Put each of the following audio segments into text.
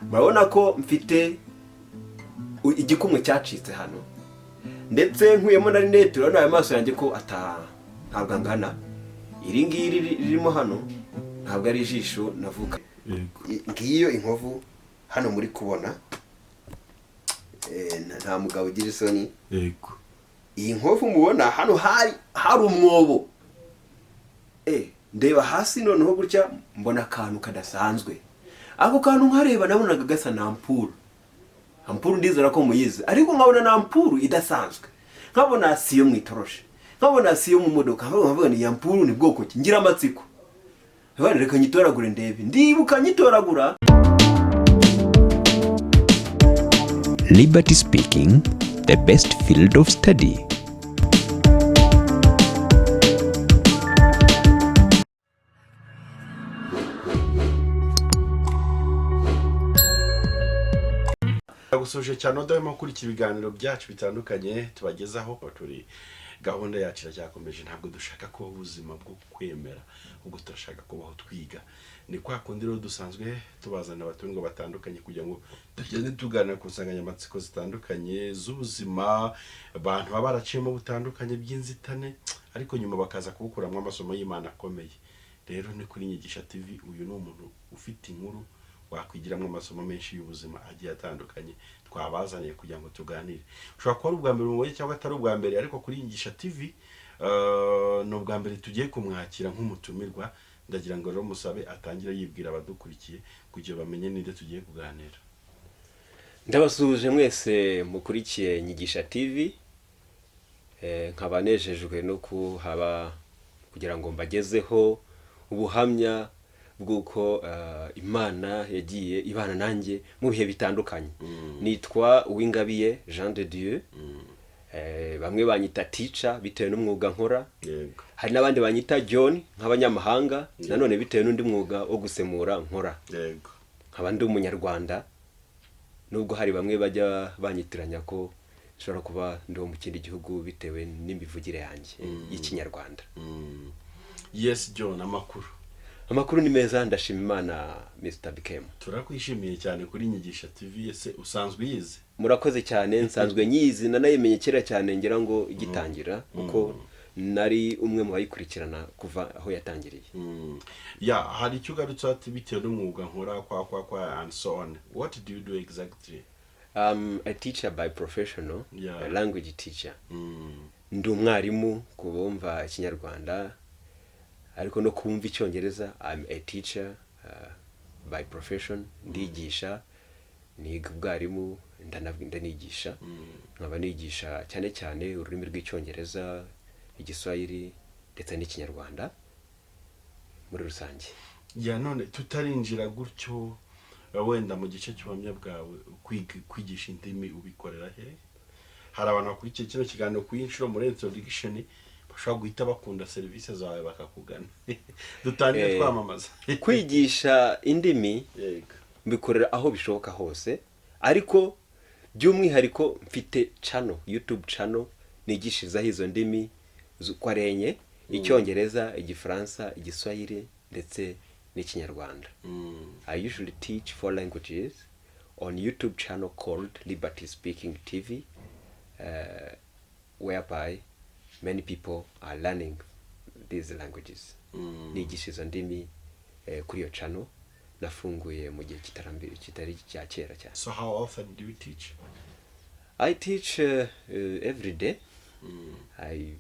murabona ko mfite igikumwe cyacitse hano ndetse nkuyemo na rinete urabona ayo maso yanjye ko ntabwo angana iri ngiri ririmo hano ntabwo ari ijisho navuga ngiyo inkovu hano muri kubona nta mugabo ugira isoni yego iyi nkovu mubona hano hari umwobo ndeba hasi noneho gutya mbona akantu kadasanzwe ako kantu nkareba nabonaga gasa na ampuru ndizera ko muyizi ariko nkabona na ampuru idasanzwe nkabona siyo mwitoroshe nkabona siyo mu modoka nkavuga ni ampuru ni bwoko ki ngira amatsiko reka nyitoragure ndebe ndibuka nyitoragura. Liberty speaking, the best field of study. Gusoje cyane udahema kurikira ibiganiro byacu bitandukanye tubagezaho turi gahunda yacu iracyakomeje ntabwo dushaka ko ubuzima bwo kwemera ubwo turashaka kubaho twiga ni kwa kundi rero dusanzwe tubazana abatungo batandukanye kugira ngo tugende tuganira ku nsanganyamatsiko zitandukanye z'ubuzima abantu baba baraciyemo butandukanye by'inzitane ariko nyuma bakaza kubukuramo amasomo y'Imana akomeye. Rero ni kuri Nyigisha TV uyu ni umuntu ufite inkuru wakwigiramo amasomo menshi y'ubuzima agiye atandukanye twabazaniye kugira ngo tuganire. Ushobora kuba ari ubwa mbere mubonye cyangwa atari ubwa mbere ariko kuri Nyigisha TV no ubwa mbere tugiye kumwakira nk'umutumirwa ndagira ngo rero musabe atangire yibwira abadukurikiye kugira bamenye ninde tugiye kuganira. Ndabasuje mwese mukurikiye Nyigisha TV nkabanejejwe no kuhaba kugira ngo mbagezeho ubuhamya bw'uko Imana yagiye ibana nanjye mu bihe bitandukanye. Nitwa Uwingabiye Jean de Dieu. Bamwe banyita teacher bitewe n'umwuga nkora. Hari n'abandi banyita John nk'abanyamahanga nanone bitewe n'undi mwuga wo gusemura nkora. Nkaba ndi umunyarwanda nubwo hari bamwe bajya banyitiranya ko nshobora kuba ndi mu kindi gihugu bitewe n'imivugire yanjye y'ikinyarwanda. Yes John, amakuru ni meza ndashima Imana Mr. Bukubiyemo. Turakwishimiye cyane kuri Nyigisha TV. Ese usanzwe yize? Murakoze cyane nsanzwe nyizi nanayimenye kera cyane ngira ngo igitangira kuko nari umwe mu bayikurikirana kuva aho yatangiriye. Hari icyo ugarutse ati bitewe n'umwuga nkora kwa and so on. What do you do exactly? A teacher by professional, a language teacher. Ndi umwarimu kubumva ikinyarwanda ariko no kumva icyongereza. I'm a teacher by profession. Ndigisha niga ubwarimu ndanigisha nkaba nigisha cyane cyane ururimi rw'icyongereza, igiswahili ndetse n'ikinyarwanda muri rusange. None tutarinjira gutyo wenda mu gice cy'ubuhamya bwawe kwigisha indimi ubikorera he? Hari abantu bakurikiye kino kiganiro ku inshuro muri introduction bashobora guhita bakunda service zawe bakakugana. Dutangire twamamaza. Kwigisha indimi mbikorera aho bishoboka hose ariko by'umwihariko mfite YouTube channel nigishirizaho izo ndimi z'ukwarenye icyongereza, igifaransa, igiswahili ndetse n'ikinyarwanda. I usually teach 4 languages on YouTube channel called Liberty Speaking TV, whereby many people are learning these languages. Nigishiza ndimi kuri iyo channel nafunguye mu gihe kitari cya kera cyane. So how often do you teach? I teach every day. I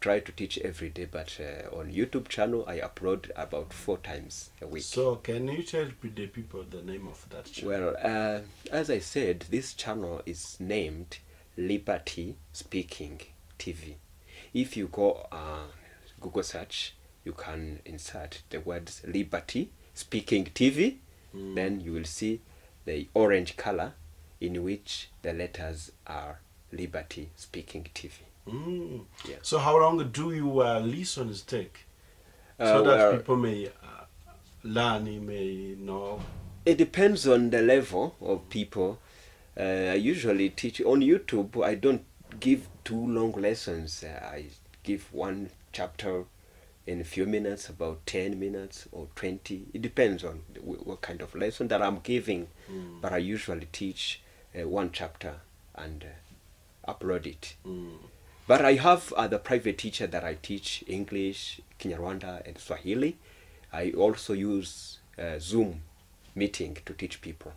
try to teach every day, but on YouTube channel I upload about 4 times a week. So can you tell the people the name of that channel? Well, as I said, this channel is named Liberty Speaking TV. If you go Google search, you can insert the words Liberty Speaking TV, then you will see the orange color in which the letters are Liberty Speaking TV. Yeah. So how long do your lessons take? So that people may learn, may know? It depends on the level of people. I usually teach on YouTube. I don't give too long lessons. I give 1 chapter in a few minutes, about 10 minutes or 20. It depends on what kind of lesson that I'm giving. But I usually teach one chapter and upload it. But I have other private teacher that I teach English, Kinyarwanda, and Swahili. I also use Zoom meeting to teach people.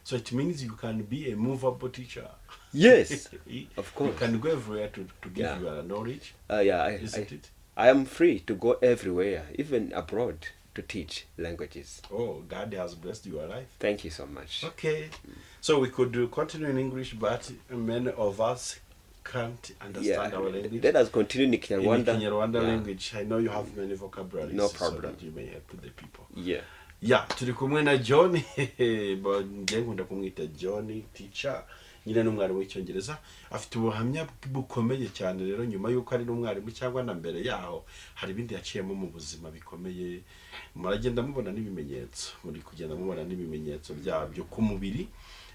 So it means you can be a movable teacher. Yes, of course. You can go everywhere to give your knowledge. Isn't it? I am free to go everywhere, even abroad, to teach languages. Oh, God has blessed your life. Thank you so much. Okay. So we could continue in English, but many of us can't understand our language. Let us continue in In Kinyarwanda. the Kinyarwanda language, I know you have many vocabularies. No so problem. that you may help the people. Yeah. Yeah, turi kumwe na John, ngiye nkunda kumwita John, teacher, nyine n'umwarimu w'icyongereza, afite ubuhamya bukomeye cyane. Rero nyuma yuko ari n'umwarimu cyangwa na mbere yaho hari ibindi yaciyemo mu buzima bikomeye, muragenda mubona n'ibimenyetso, muri kugenda mubona n'ibimenyetso byabyo ku mubiri.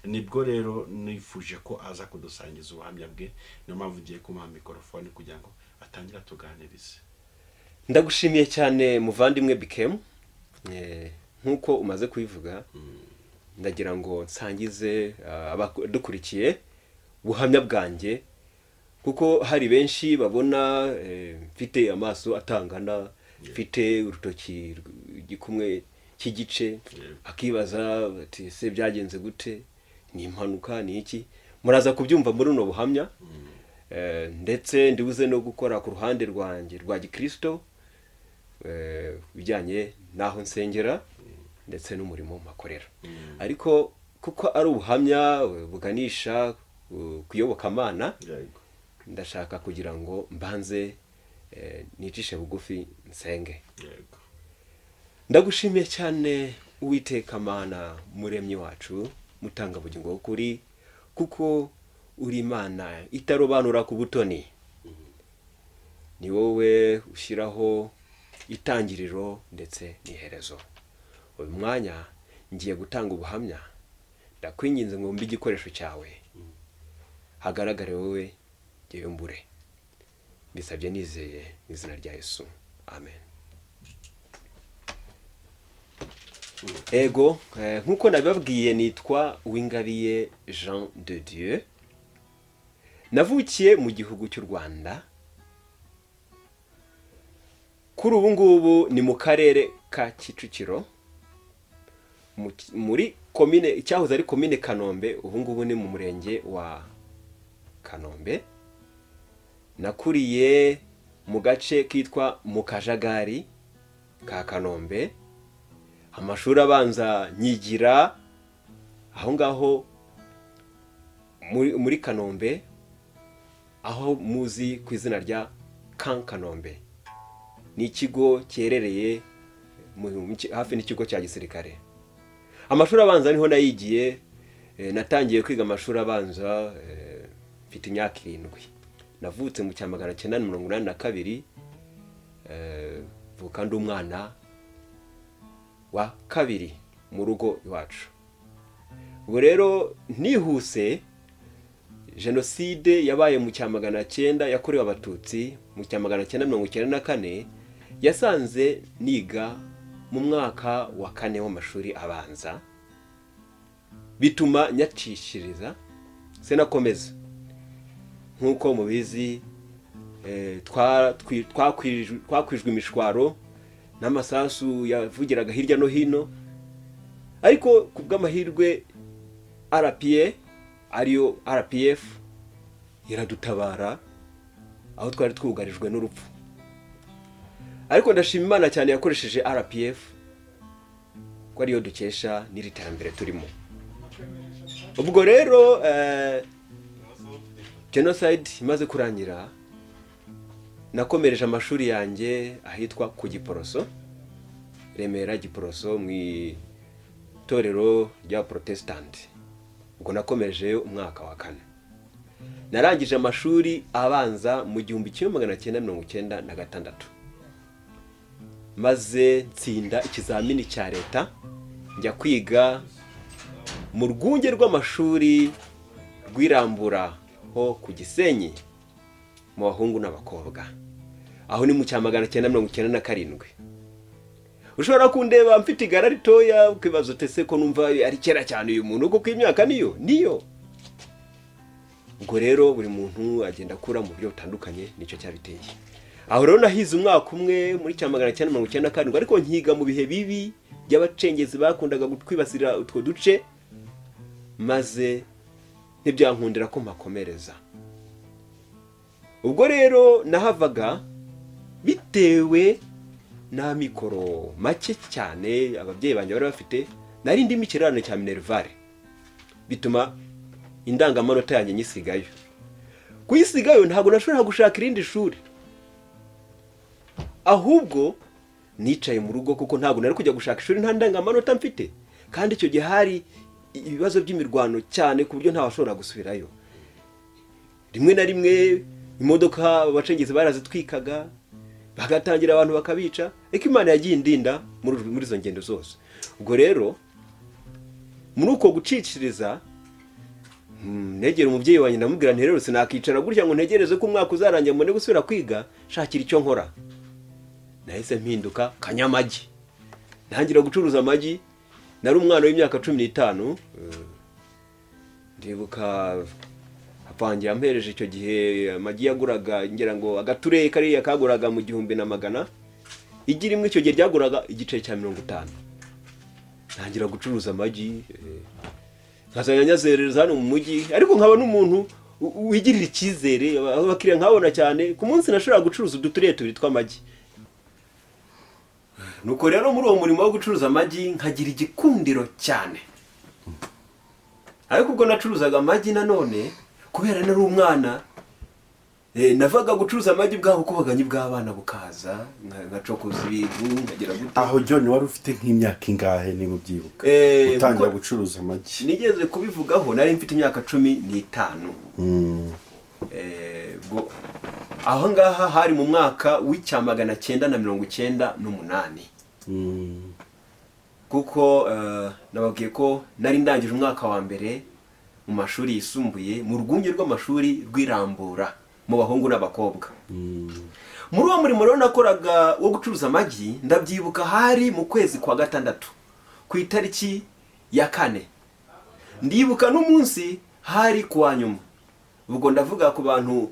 Nibwo rero nifuje ko aza kudusangiza ubuhamya bwe, niyo mpamvu ngiye kumuha mikrofone kugira ngo atangire tuganirize. Ndagushimiye cyane muvandimwe Bukubiyemo. Nkuko umaze kubivuga, ndagira ngo nsangize abadukurikiye ubuhamya bwanjye, kuko hari benshi babona mfite amaso atangana, mfite urutoki gikumwe cy'igice, akibaza ati se byagenze gute, ni impanuka ni iki. Muraza kubyumva muri uno buhamya. Ndetse ndibuze no gukora ku ruhande rwanjye rwa gikristo, bijyanye naho nsengera ndetse n'umurimo makorera. Ariko kuko ari ubuhamya buganisha kuyoboka Imana, ndashaka kugira ngo mbanze nicishe bugufi nsenge. Ndagushimiye cyane Uwiteka Mana, muremyi wacu, mutanga bugingo bw'ukuri, kuko uri Imana itarobanura ku butoni. Ni wowe ushyiraho itangiriro ndetse n'iherezo. Uyu mwanya ngiye gutanga ubuhamya, ndakwinginze ngo mbe igikoresho cyawe, hagaragare wowe, ngewe mbure. Bisabye nizeye mu izina rya Yesu, amen. Ego, nkuko nabibabwiye, nitwa Uwingabiye Jean de Dieu. Navukiye mu gihugu cy'u Rwanda. Kuri ubu ngubu ni mu karere ka Kicukiro, muri komine, icyahoze ari komine Kanombe, ubu ngubu ni mu murenge wa Kanombe. Nakuriye mu gace kitwa mu Kajagari ka Kanombe. Amashuri abanza nyigira aho ngaho muri Kanombe, aho muzi ku izina rya Kanombe. Ni ikigo cyerereye hafi n'ikigo cya gisirikare. Amashuri abanza niho nayigiye. Natangiye kwiga amashuri abanza mfite imyaka 7. Navutse mu 1982, vuka ndi umwana wa kabiri mu rugo iwacu. Ubu rero nihuse, jenoside yabaye mu 1900 yakorewe abatutsi mu 1994, yasanze niga mu mwaka wa 4 w'amashuri abanza, bituma nyacishiriza senakomeza. Nkuko mubizi, twakwijwe imishwaro n'amasasu yavugiraga hirya no hino, ariko kubw'amahirwe RPA ariyo RPF iradutabara aho twari twugarijwe n'urupfu. Ariko ndashima Imana cyane yakoresheje RPF, ko ariyo dukesha n'iri terambere turimo. Ubwo rero genocide imaze kurangira, nakomereje amashuri yanjye ahitwa ku Giporoso, Remera Giporoso, mu itorero rya Protestant. Ubwo nakomeje umwaka wa 4. Narangije amashuri abanza mu 1996, maze nsinda ikizamini cya leta, njya kwiga mu rwunge rw'amashuri rw'Irambura ho ku Gisenyi, mu bahungu n'abakobwa. aho ni mu cya 1997. Ushobora kundeba mfite igara ritoya ukibaza utese ko numva ari kera cyane uyu muntu kuko imyaka niyo. Ubwo rero buri muntu agenda akura mu buryo butandukanye, nicyo cyabiteye. Aho rero nahize umwaka umwe muri cya 1997, ariko nkiga mu bihe bibi by'abacengezi bakundaga kwibasira utwo duce, maze ntibyankundira ko makomereza. Ubwo rero nahavaga bitewe na mikoro make cyane ababyeyi banje bari bafite, nari ndi mikirano cya minervare, bituma indangamanota yanjye nyisigayo. Kuyisigayo ntabwo nashobora gushaka irindi shuri, ahubwo nicaye mu rugo kuko ntabwo nari kujya gushaka ishuri nta ndangamanota mfite, kandi icyo gihe hari ibibazo by'imirwano cyane ku buryo ntawashobora gusubirayo. Rimwe na rimwe imodoka abacengezi barazitwikaga, bagatangira abantu bakabica, ariko Imana yagiye indinda muri izo ngendo zose. Ubwo rero muri uko guciciriza, negera umubyeyi wanjye ndamubwira nti rero sinakicara gutya ngo ntegereze ko umwaka uzarangira mbone gusubira kwiga, shakira icyo nkora. Nahise mpinduka kanyamagi, ntangira gucuruza amagi. Nari umwana w'imyaka 15. Ndibuka apangiye ampereje icyo gihe amagi yaguraga ngira ngo agature kariya kaguraga mu 1,100, igi rimwe icyo gihe ryaguraga igice cya 50. Ntangira gucuruza amagi, nkazanyazereza hano mu mujyi, ariko nkaba n'umuntu wigirira icyizere, abakiriya nkabona cyane. Ku munsi nashobora gucuruza uduture tubiri tw'amagi. Nuko rero muri uwo murimo wo gucuruza amagi nkagira igikundiro cyane. Ariko ubwo nacuruzaga amagi nanone, kubera nari umwana, navaga gucuruza amagi bwaho kubaganye bw'abana bukaza, ngacokoza ibintu nkagira gute. Aho John wari ufite nk'imyaka ingahe niba ubyibuka utangira gucuruza amagi? Nigeze kubivugaho, nari mfite imyaka 15. Aho ngaha hari mu mwaka w'icya 1998. Kuko nababwiye ko nari ndangije umwaka wa mbere mu mashuri yisumbuye mu rwunge rw'amashuri rw'Irambura mu bahungu n'abakobwa. Muri uwo murimo rero nakoraga wo gucuruza amagi, ndabyibuka hari mu kwezi kwa 6 ku itariki ya 4. Ndibuka n'umunsi hari kuwa nyuma. Ubwo ndavuga ku bantu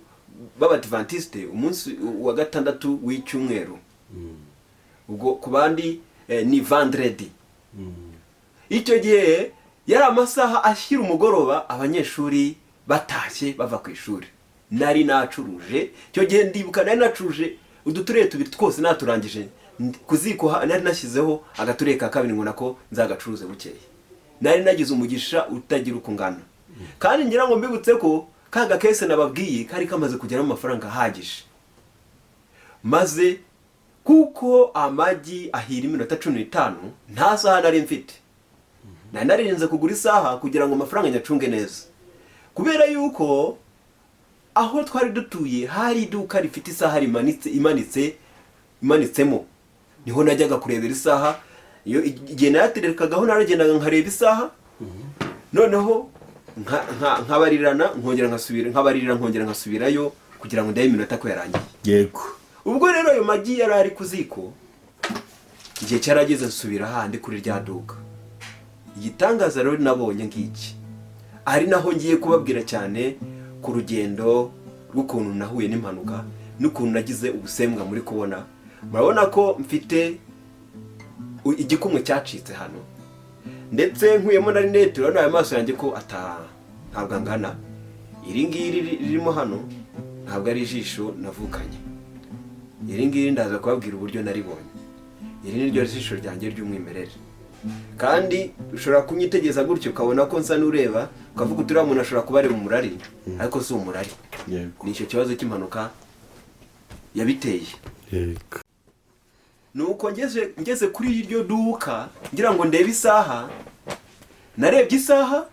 b'Abadventiste, umunsi wa 6 w'icyumweru. Ubwo ku bandi ni vendredi. Icyo gihe yari amasaha ashyira umugoroba, abanyeshuri batashye bava ku ishuri. Nari nacuruje icyo gihe, ndibuka nari nacuruje uduture tubiri twose naturangije. Kuziko nari nashyizeho agature ka kabiri ngo nako nzagacuruze bukeye. Nari nagize umugisha utagira uko ngana, kandi ngira ngo mbibutse ko kaga kese nababwiye kari kamaze kugeramo amafaranga ahagije. Maze kuko amagi ahira iminota 15, nta saha nari mfite, nari narinze kugura isaha kugira ngo amafaranga nyacunge neza, kubera yuko aho twari dutuye hari iduka rifite isaha imanitsemo. Niho najyaga kurebera isaha. Iyo igihe nayaterekagaho naragendaga nkareba isaha, noneho nkabarirana nkongera nkasubira, nkabaririra nkongera nkasubirayo kugira ngo ndaye iminota ko yarangiye. Yego. Ubwo rero ayo magi yari ari kuziko, igihe cyarageze nsubira handi kuri rya duka. Igitangaza rero nabonye ngiki, ari naho ngiye kubabwira cyane ku rugendo rw'ukuntu nahuye n'impanuka n'ukuntu nagize ubusembwa muri kubona. Murabona ko mfite igikumwe cyacitse hano, ndetse nkuyemo na rinete. Urabona ayo maso yanjye ko ntabwo angana. Iri ngiri ririmo hano ntabwo ari ijisho navukanye. Iri ngiri ndaza kubabwira uburyo naribonye. Iri ni ryo jisho ryanjye ry'umwimerere, kandi ushobora kunyitegeza gutyo ukabona ko nsa n'ureba, ukavuga uti uriya muntu ashobora kuba ari umurari, ariko si umurari. Ni icyo kibazo cy'impanuka yabiteye. Nuko ngeze kuri iryo duka ngira ngo ndebe isaha, narebye isaha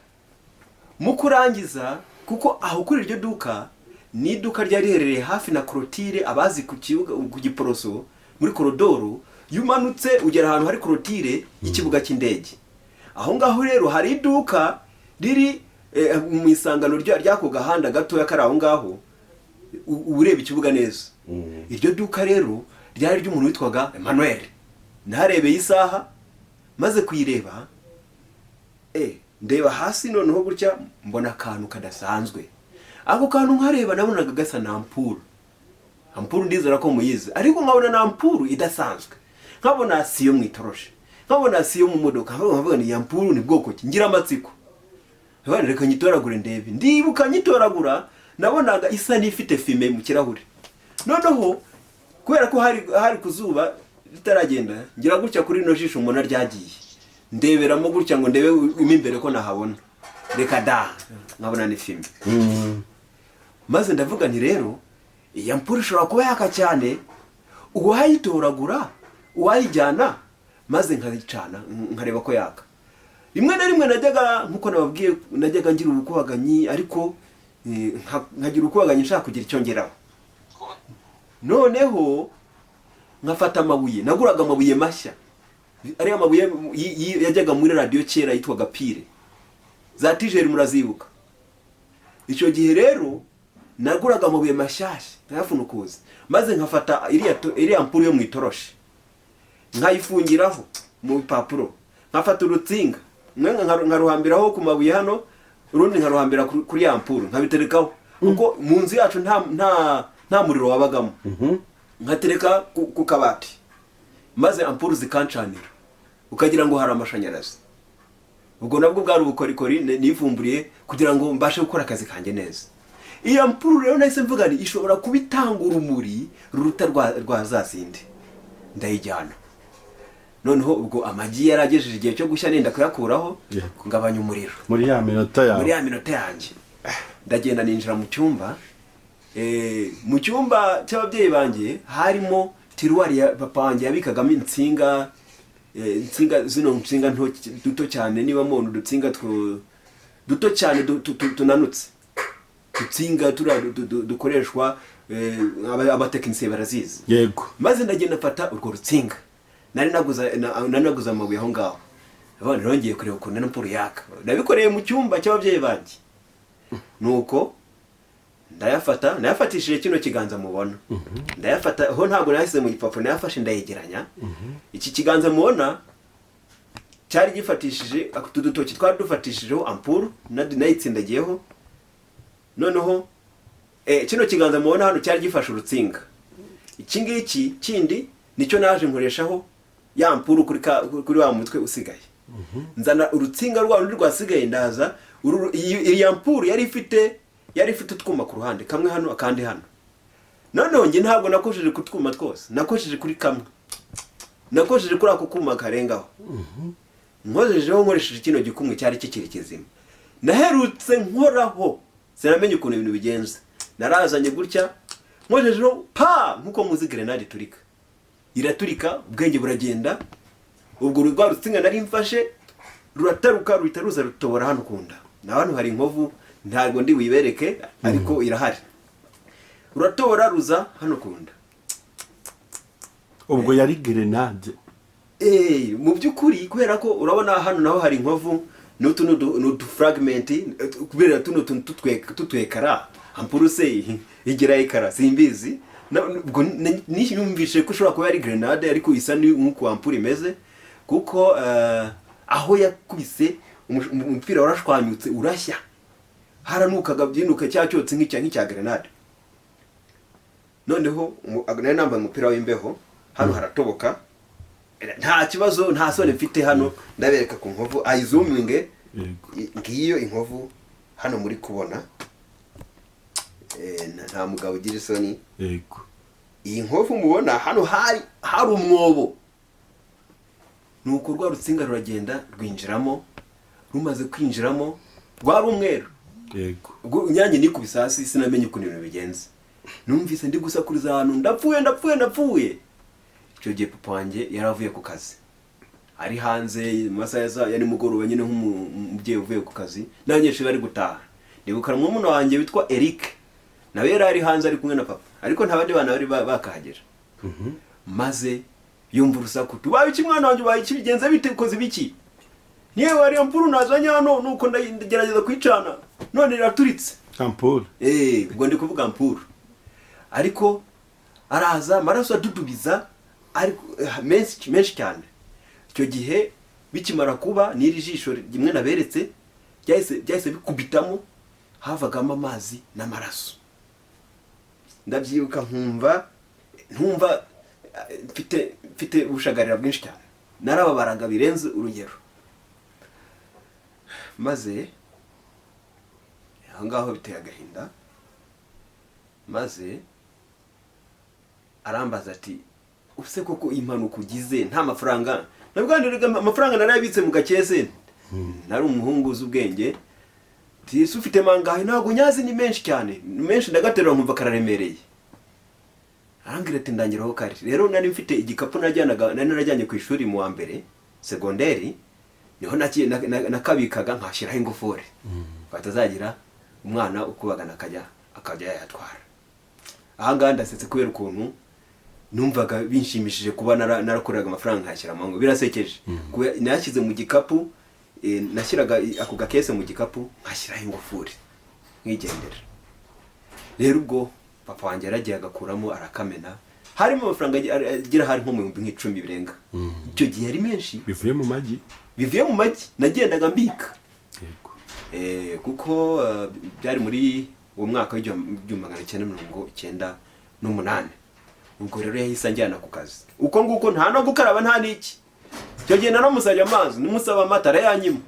mu kurangiza, kuko aho kuri iryo duka ni iduka ryari riherereye hafi na korotire. Abazi ku kibuga ku Giporoso muri korodoro, yumanutse ugera ahantu hari korotire y'ikibuga cy'indege. Aho ngaho rero hari iduka riri mu isangano ry'ako gahanda gatoya kari aho ngaho, ureba ikibuga neza. iryo duka rero ryari ry'umuntu witwaga Emmanuel. Narebeye isaha maze kuyireba ndeba hasi noneho gutya mbona akantu kadasanzwe. Ako kantu nkareba nabonaga gasa na ampuru ndizera ko muyizi, ariko nkabona na ampuru idasanzwe. Nkabona siyo mwitoroshe, nkabona siyo mu modoka, nkabona ni ampuru ni bwoko ki, ngira amatsiko. Reka nyitoragure ndebe. Ndibuka nyitoragura nabonaga isa n'ifite fime mu kirahure. Noneho kubera ko hari kuzuba ritaragenda, ngira gutya kuri no jisho umuntu ryagiye. Ndeberamo gutya ngo ndebe imbere ko nahabona. Reka da nkabona ni fime. Maze ndavuga nti rero iya mpuru ishobora kuba yaka cyane, uwayitoragura uwayijyana maze nkayicana nkareba ko yaka. Rimwe na rimwe najyaga nkuko nababwiye najyaga ngira ubukubaganyi, ariko nkagira ubukubaganyi nshaka kugira icyo ngeraho. Noneho nkafata amabuye, naguraga amabuye mashya. Ari amabuye yajyaga muri radio kera yitwaga pire. Za tijeri murazibuka. Icyo gihe rero naguraga amabuye mashyashya ntayafunukuza, maze nkafata iriya mpuru yo mwitoroshe nkayifungiraho mu bipapuro, nkafata urutsinga nkaruhambiraho ku mabuye hano, urundi nkaruhambira kuri ya mpuru nkabiterekaho, kuko mu nzu yacu nta muriro wabagamo. Nkatereka ku kabati maze ampuru zikancanira ukagira ngo hari amashanyarazi. Ubwo nabwo bwari ubukorikori nivumburiye kugira ngo mbashe gukora akazi kanjye neza. Iyo mpuru rero nahise mvuga ni ishobora kubitanga urumuri ruruta rwa zazindi. Ndayijyana. Noneho ubwo amagi yaragejeje igihe cyo gushya nenda kuyakuraho ngabanya umuriro. Muri ya minota yanjye. Ndagenda ninjira mu cyumba. Mu cyumba cy'ababyeyi banjye harimo tiruwari ya papa wanjye yabikagamo insinga duto cyane, niba muntu dutsinga duto cyane tunanutse. Dutsinga dukoreshwa abatekinisiye barazizi. Yego. Maze ndagenda mfata urwo rutsinga. Nari naguza amabuye aho ngaho. Abana rongeye kureba ukuntu nampuru yaka. Nabikoreye mu cyumba cy'ababyeyi banjye. Nuko nayafatishije kino kiganza mubona. Ndayafata ho ntabwo nahise mu gipapuro, nayafashe ndayegeranya. Iki kiganza mubona cyari gifatishije akutudutoki twari dufatishijeho ampuru nayitsindagiyeho. Noneho kino kiganza mubona hano cyari gifashe urutsinga. Iki ngiki kindi nicyo naje nkoreshaho ya ampuru kuri wa mutwe usigaye. Nzana urutsinga rwarundi rwasigaye ndaza iyi ampuru yari ifite utwuma ku ruhande, kamwe hano akandi hano. Noneho nge ntabwo nakojeje ku twuma twose, nakojeje kuri kamwe. Nakojeje kuri ako kuma karengaho. Nkojejeho nkoresheje kino gikumwe cyari kikiri kizima. Naherutse nkoraho sinamenye ukuntu ibintu bigenze. Narazanye gutya nkojejeho nkuko muzi grenade turika. Iraturika, ubwenge buragenda. Ubwo rwa rutsinga nari mfashe rurataruka ruhita rutobora hano kunda. Na hano hari inkovu ntabwo ndi wibereke, ariko irahari. Ruratobora ruza hano kunda. Ubwo yari grenade. Mu byukuri kubera ko urabona hano naho hari inkovu n'utu fragment, kubera tuno tutwekara ampuru se igira ikara simbizi. Ubwo niyumvishe ko ushobora kuba ari grenade, ariko isa nk'uko ampuru imeze, kuko aho yakubise umupira warashwanyutse urashya, haranukaga byinuka cyacyotse nk'icya grenade. Noneho nari nambaye umupira w'imbeho, hano haratoboka. Nta kibazo, nta sone mfite hano. Ndabereka ku nkovu ayizuminge. Ngiyo inkovu hano muri kubona. Nta mugabo ugira isoni. Yego. Iyi nkovu mubona hano hari umwobo. Nuko rwa rutsinga ruragenda rwinjiramo. Rumaze kwinjiramo rwari umweru. Yego. Ubwo nyange nikubisa hasi sinamenye ukuntu ibintu bigenze. Numvise ndi gusakuriza ahantu ndapfuye. Icyo gihe papa wanjye yaravuye ku kazi. Ari hanze masaha ya nimugoroba nyine nk'umubyeyi uvuye ku kazi. N'abanyeshuri bari gutaha. Ndibukana umuntu wanjye witwa Eric. Nawe yari hanze ari kumwe na papa. Ariko nta bandi bana bari bakahagera. Maze yumva urusaku. Tubaye iki mwana wanjye baye kibigenze bite ukoze biki? Niye wari ampuru nazanye hano nuko ndagerageza kwicana. None iraturitse. Ampuru. Ubwo ndi kuvuga ampuru. Ariko araza amaraso adudubiza ari menshi cyane. Icyo gihe bikimara kuba n'iri jisho rimwe naberetse byahise bikubitamo, havagamo amazi n'amaraso. Ndabyibuka nkumva mfite ubushagarira bwinshi cyane, narababaraga birenze urugero. Maze aho ngaho biteye agahinda, maze arambaza ati use koko impanuka ugize nta mafaranga? Nabwandiraga amafaranga narayabitse mu gakese, nari umuhungu uzi ubwenge. Tisi ufite mangahe? Ntabwo nyazi, ni menshi cyane, menshi ndagaterura nkumva kararemereye. Arambwira ati ndangiraho kare. Rero nari mfite igikapu narajyanye ku ishuri mu wa mbere segonderi, niho nakabikaga nkashyiraho ingufuri batazagira umwana ukubagana akajya yayatwara. Aha ngaha ndasetse kubera ukuntu numvaga binshimishije kuba narakoreraga amafaranga nkashyira mu ngo. Birasekeje. Nayashyize mu gikapu, nashyiraga ako gakese mu gikapu nkashyiraho ingufuri nkigendera. Rero ubwo papa wanjye yaragiye agakuramo arakamena, harimo amafaranga agira hari nko mu 10,000 birenga. Icyo gihe ari menshi, bivuye mu magi nagendaga mbika. Kuko byari muri uwo mwaka w'1998. Ubwo rero yahise anjyana ku kazi. Uko nguko nta no gukaraba nta niki. Icyo gihe naramusabye amazi, nimusaba amata arayanyima.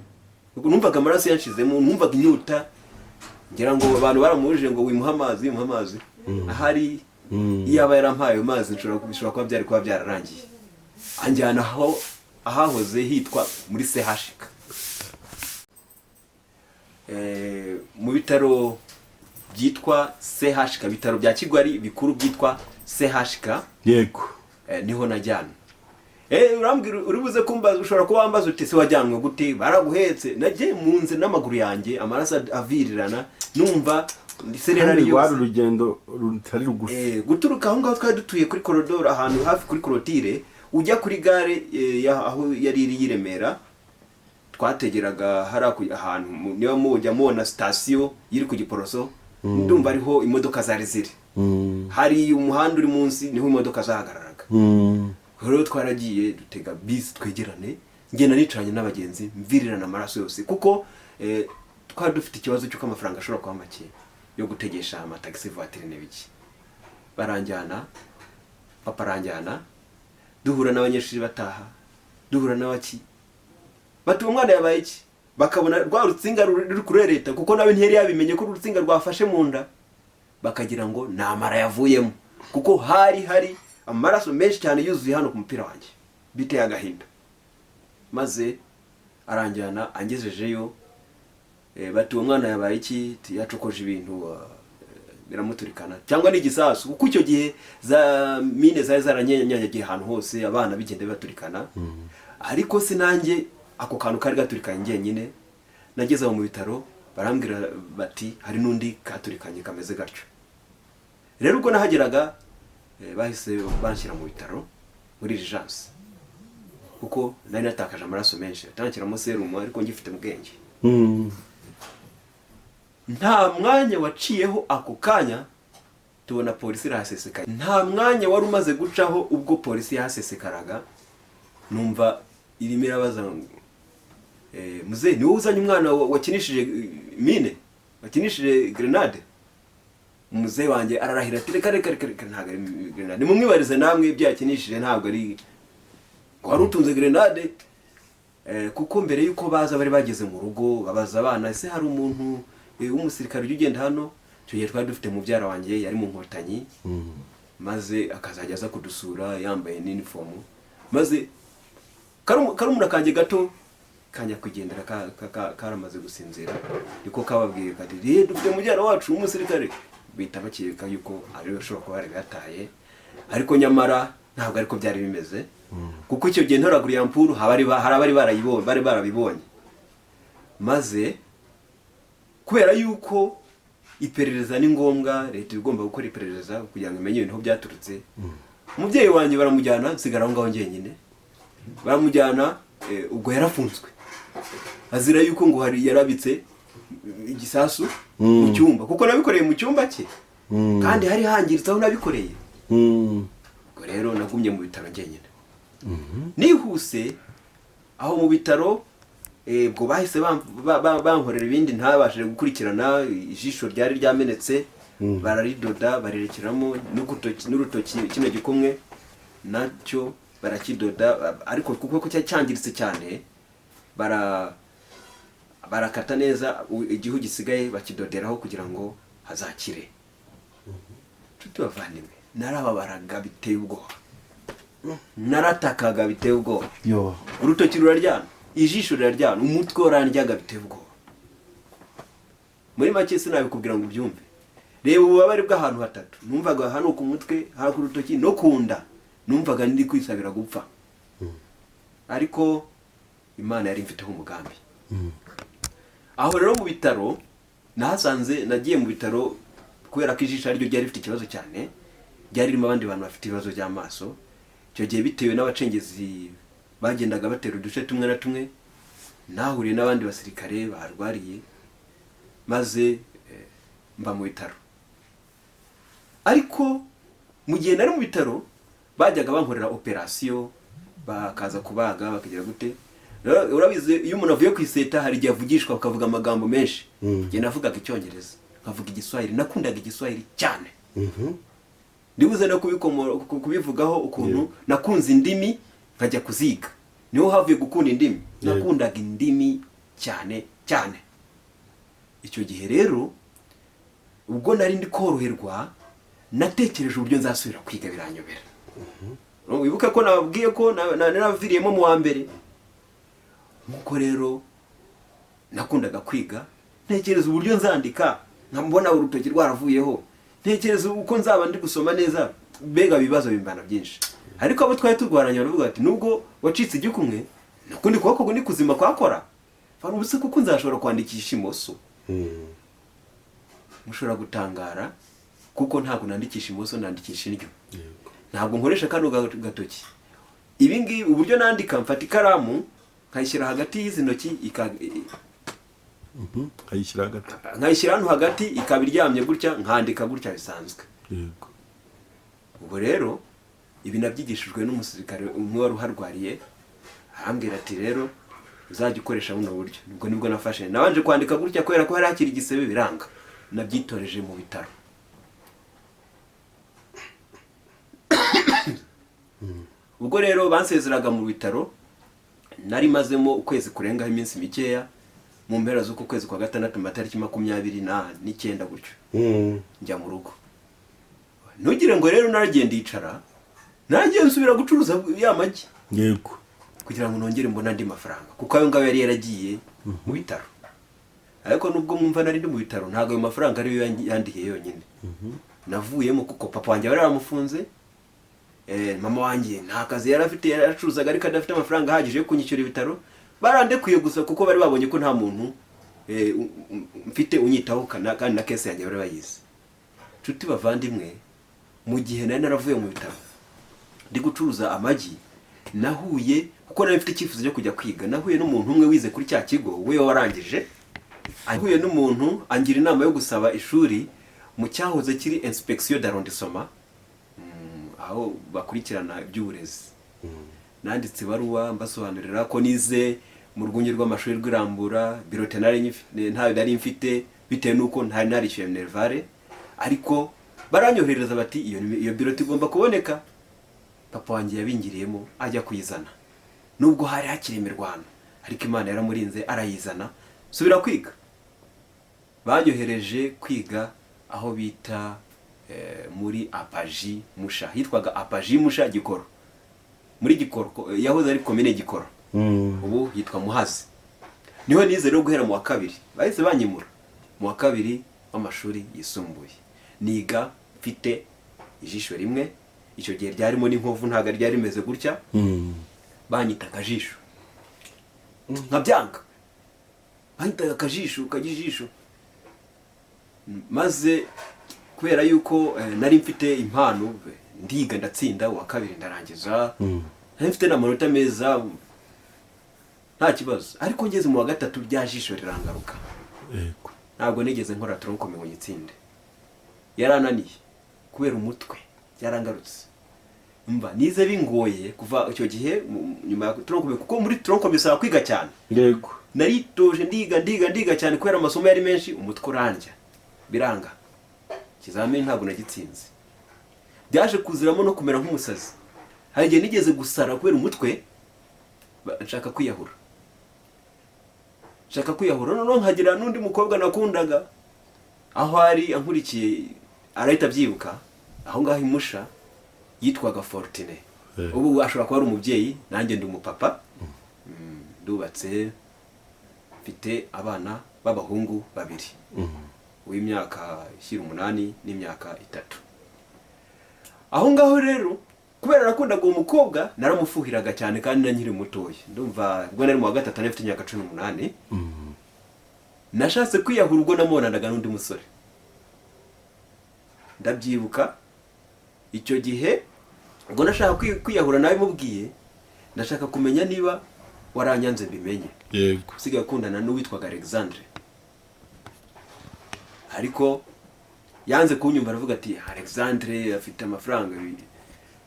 Ubwo numvaga amaraso yanshizemo, numvaga inyota. Ngira ngo abantu baramubujije ngo wimuha amazi. Ahari iyaba yarampaye amazi nshobora kuba byararangiye. Anjyana ahahoze hitwa muri CHK. Mu bitaro byitwa CHK, bitaro bya Kigwari bikuru byitwa CHK. Yego. Niho najyana. Urambwira uribuze kumbaza, ushobora kuba wambaza uti se wajyanwe gute? Baraguhetse. Nagiye munze n'amaguru yanjye, amaraso avirirana, numva serera riyo. Wari urugendo rutari rugufi. Guturuka aho ngaho twari dutuye kuri koridoro ahantu hafi kuri korotire, ujya kuri gare aho yari iri Remera. Twategeraga hari ahantu niba mujya mubona station yiri ku Giporoso, ndumva ariho imodoka zari ziri. Hari umuhanda uri munsi niho imodoka zahagararaga. Rero twaragiye dutega bisi twegerane, ngenda nicanye n'abagenzi mvirirana amaraso yose, kuko twari dufite ikibazo cy'uko amafaranga ashobora kuba make yo gutegesha amataxi voiture n'ibiki. Baranjyana, papa aranjyana, duhura n'abanyeshuri bataha, duhura n'abaki. Bati umwana yabaye iki? Bakabona rwa rutsinga ruri kurereta, kuko nawe ntiyari yabimenye ko urutsinga rwafashe mu nda. Bakagira ngo namara yavuyemo, kuko hari amaraso menshi cyane yuzuye hano ku mupira wanjye. Biteye agahinda. Maze aranjyana angejejeyo, bati umwana yabaye iki? Yacokoje ibintu biramuturikana, cyangwa ni igisasu, kuko icyo gihe za mine zari zaranyanyagiye ahantu hose, abana bigende baturikana. Ariko sinanjye ako kantu kari gaturikanye njyenyine. Nageze mu bitaro barambwira bati hari nundi katurikanye kameze gatyo. Rero ubwo nahageraga bahise banshyira mu bitaro muri urgence, kuko nari natakaje amaraso menshi, atankiramo serumu ariko ngifite mu bwenge. Nta mwanya waciyeho ako kanya tubona polisi irahasesekaye. Nta mwanya wari umaze gucaho ubwo polisi yahasesekaraga, numva irimo irabaza muze ni wowe uzanye umwana wakinishije mine, wakinishije grenade? Muze wanjye ararahira ati reka ntabwo ari grenade, mumwibarize namwe ibyo yakinishije ntabwo ari wari utunze grenade. Kuko mbere yuko baza bari bageze mu rugo babaza abana, ese hari umuntu w'umusirikare ugenda hano? Icyo gihe twari dufite mubyara wanjye yari mu nkotanyi, maze akazajya aza kudusura yambaye n'uniform. Maze karumuna kanjye gato kanya kugendera karamaze gusinzira, niko kababwiye kati dufite mubyara wacu w'umusirikare. Bita bakeka yuko ari ushobora kuba yari yataye, ariko nyamara ntabwo ariko byari bimeze, kuko icyo gihe ntoragura yampuru hari abari barabibonye. Maze kubera yuko iperereza ni ngombwa, leta igomba gukora iperereza kugira ngo imenye ibintu byaturutse, umubyeyi wanjye baramujyana, nsigara aho ngaho njyenyine. Baramujyana, ubwo yarafunzwe azira yuko ngo hari yarabitse igisasu mu cyumba, kuko nabikoreye mu cyumba cye, kandi hari hangiritse aho nabikoreye. ubwo rero nagumye mu bitaro njyenyine nihuse aho mu bitaro ubwo bahise bankorera ibindi ntabashije gukurikirana ijisho ryari ryamenetse bararidoda barerekeramo n'urutoki kino gikumwe nacyo barakidoda ariko kuko cyangiritse cyane barakata neza igihu gisigaye bakidoderaho kugira ngo hazakire nshuti bavandimwe narababaraga biteye ubwoba naratakaga biteye ubwoba urutoki ruraryana ijisho riraryana umutwe urandyaga biteye ubwoba muri make sinabikubwira ngo ubyumve reba ububabare bw'ahantu hatatu numvaga hano ku mutwe hano ku rutoki no ku nda numvaga ndi kwisabira gupfa ariko Imana yari imfiteho umugambi aho rero mu bitaro nagiye mu bitaro kubera ko ijisho ariryo ryari rifite ikibazo cyane ryari ririmo abandi bantu bafite ibibazo by'amaso icyo gihe bitewe n'abacengezi bagendaga batera uduce tumwe na tumwe nahuriye n'abandi basirikare barwariye maze mba mu bitaro ariko mu gihe nari mu bitaro bajyaga bankorera operasiyo bakaza kubaga bakagira gute urabizi iyo umuntu avuye ku iseta hari igihe avugishwa bakavuga amagambo menshi njye navugaga icyongereza nkavuga igiswahili nakundaga igiswahili cyane ndibuze no kubivugaho ukuntu nakunze indimi nkajya kuziga niho havuye gukunda indimi nakundaga indimi cyane cyane icyo gihe rero ubwo nari ndi koroherwa natekereje uburyo nzasubira kwiga biranyobera wibuke ko nababwiye ko naraviriyemo mu wa mbere nkuko rero nakundaga kwiga ntekereza uburyo nzandika nkambona urutoki rwaravuyeho ntekereza uko nzaba ndi gusoma neza mbega ibibazo bimbana byinshi ariko abo twari turwaranye baravuga ati nubwo wacitse igikumwe nakundi kuboko ni kuzima kwakora fara ubuse kuko nzashobora kwandikisha imoso mushobora gutangara kuko ntabwo nandikisha imoso nandikisha indyo ntabwo nkoresha kano gatoki ibi ngibi uburyo nandika mfata ikaramu nkayishyira hagati y'izi ntoki nkayishyira hano hagati ikaba iryamye gutya nkandika gutya bisanzwe ubwo rero ibi nabyigishijwe n'umusirikare umwe wari uharwariye arambwira ati rero uzajya ukoresha buno buryo nibwo nafashe nabanje kwandika gutya kubera ko hari hakiri igisebe biranga nabyitoreje mu bitaro ubwo rero bansezeraga mu bitaro nari mazemo ukwezi kurengaho iminsi mikeya mu mpera z'uko kwezi kwa gatandatu matariki 29 gutyo njya mu rugo ntugire ngo rero naragiye ndicara nagiye nsubira gucuruza ya magi yego kugira ngo nongere mbona andi mafaranga kuko ayo ngabo yari yaragiye mu bitaro ariko nubwo mwumva nari ndi mu bitaro ntago ayo mafaranga ari yo yandiye yonyine navuyemo kuko papa wanjye bari baramufunze mama wanjye nta kazi yari afite yaracuruzaga ariko adafite amafaranga ahagije yo kunyishyura ibitaro barandekuye gusa kuko bari babonye ko nta muntu mfite unyitaho kandi na kese yanjye bari bayizi nshuti bavandimwe mu gihe nari naravuye mu bitaro ndi gucuruza amagi nahuye kuko nari mfite icyifuzo cyo kujya kwiga nahuye n'umuntu umwe wize kuri cya kigo we warangije ahuye n'umuntu angira inama yo gusaba ishuri mu cyahoze kiri inspection d'arrondissement aho bakurikirana iby'uburezi nanditse baruwa mbasobanurira ko nize mu rwunge rw'amashuri rw'irambura birote nari mfite bitewe nuko ntari narishyuye minervare ariko baranyohereza bati iyo birote igomba kuboneka papa wanjye yabingiriyemo ajya kuyizana nubwo hari hakiri imirwano ariko Imana yaramurinze arayizana subira kwiga banyohereje kwiga aho bita muri apaji musha hitwaga apaji musha gikoro muri gikoro yahoze ari komine gikoro ubu yitwa Muhazi niho nize rero guhera mu wa kabiri bahise banyimura mu wa kabiri w'amashuri yisumbuye niga mfite ijisho rimwe icyo gihe ryarimo n'inkovu ntago ryari rimeze gutya banyita akajisho nkabyanga banyita akajisho kagijisho maze kubera yuko nari mfite impano ndiga ndatsinda uwa kabiri ndarangiza nari mfite n'amanota meza nta kibazo ariko ngeze mu wa gatatu ryajisho rirangaruka ntabwo nigeze nkora tronko ngo nyitsinde yarananiye kubera umutwe byarangarutse umva nize bingoye kuva icyo gihe nyuma ya tronkome kuko muri tronkome bisaba kwiga cyane yego naritoje ndiga cyane kubera amasomo yari menshi umutwe urandya biranga ikizamini ntabwo nagitsinze byaje kuziramo no kumera nk'umusazi hari igihe nigeze gusara kubera umutwe nshaka kwiyahura noneho nkagira n'undi mukobwa nakundaga aho ari ankurikiye arahita abyibuka aho ngaho imusha yitwaga Fortune ubu ashobora kuba ari umubyeyi nanjye ndi umupapa ndubatse mfite abana b'abahungu babiri w'imyaka 8 n'imyaka 3 aho ngaho rero kubera nakundaga uwo mukobwa naramufuhiraga cyane kandi na nkiri mutoya ndumva ubwo nari mu wa gatatu nafite imyaka 18 nashatse kwiyahura ubwo namubonanaga n'undi musore ndabyibuka icyo gihe ubwo nashaka kwiyahura nawe mubwiye ndashaka kumenya niba waranyanze mbimenye yego sigaye akundana n'uwitwaga Alexandre ariko yanze kunyumva aravuga ati Alexandre afite amafaranga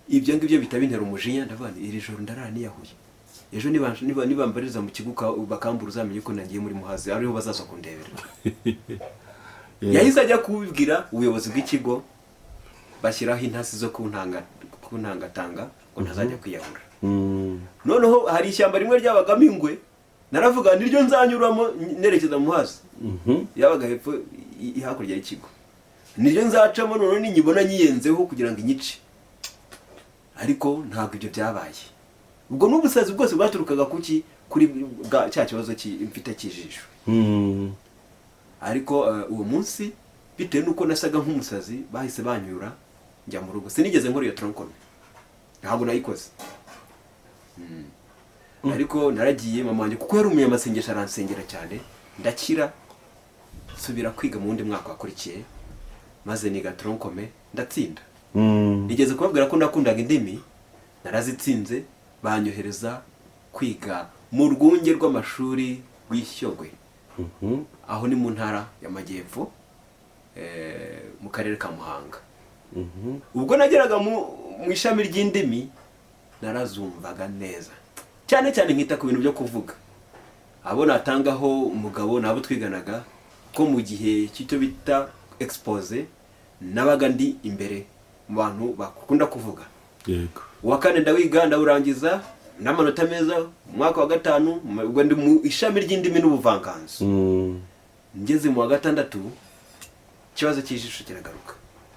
ibyo ngibyo bitabintera umujinya ndavuga iri joro ndaraniyahuye ejo nibambariza mu kibuga bakambura uzamenye ko nagiye muri muhazi ariho bazaza kundebera yahise ajya kubibwira ubuyobozi bw'ikigo bashyiraho intasi zo kuntangatanga ngo ntazajya kwiyahura noneho hari ishyamba rimwe ryabagamo ingwe naravuga niryo nzanyuramo nerekeza mu muhazi yabaga hepfo hakurya y'ikigo niryo nzacamo noneho ninyibona nyiyenzeho kugira ngo inyice ariko ntabwo ibyo byabaye ubwo n'ubusazi bwose bwaturukaga kuki kuri cya kibazo mfite cy'ijisho ariko uwo munsi bitewe nuko nasaga nk'umusazi bahise banyura njya mu rugo sinigeze nkora iyo tronkome ntabwo nayikoze ariko naragiye mama wanjye kuko yari umunyamasengesho aransengera cyane ndakira nsubira kwiga mu wundi mwaka wakurikiye maze niga tronkome ndatsinda nigeze kubabwira ko nakundaga indimi narazitsinze banyohereza kwiga mu rwunge rw'amashuri rw'Ishyogwe aho ni mu ntara y'Amajyepfo mu karere ka Muhanga ubwo nageraga mu ishami ry'indimi narazumvaga neza cyane cyane nkita ku bintu byo kuvuga abo natangaho umugabo nabo twiganaga ko mu gihe cy'icyo bita expose nabaga ndi imbere mu bantu bakunda kuvuga yego uwa kane ndawiga ndawurangiza n'amanota meza mu mwaka wa 5 ubwo ndi mu ishami ry'indimi n'ubuvanganzo ngeze mu wa 6 ikibazo cy'ijisho kiragaruka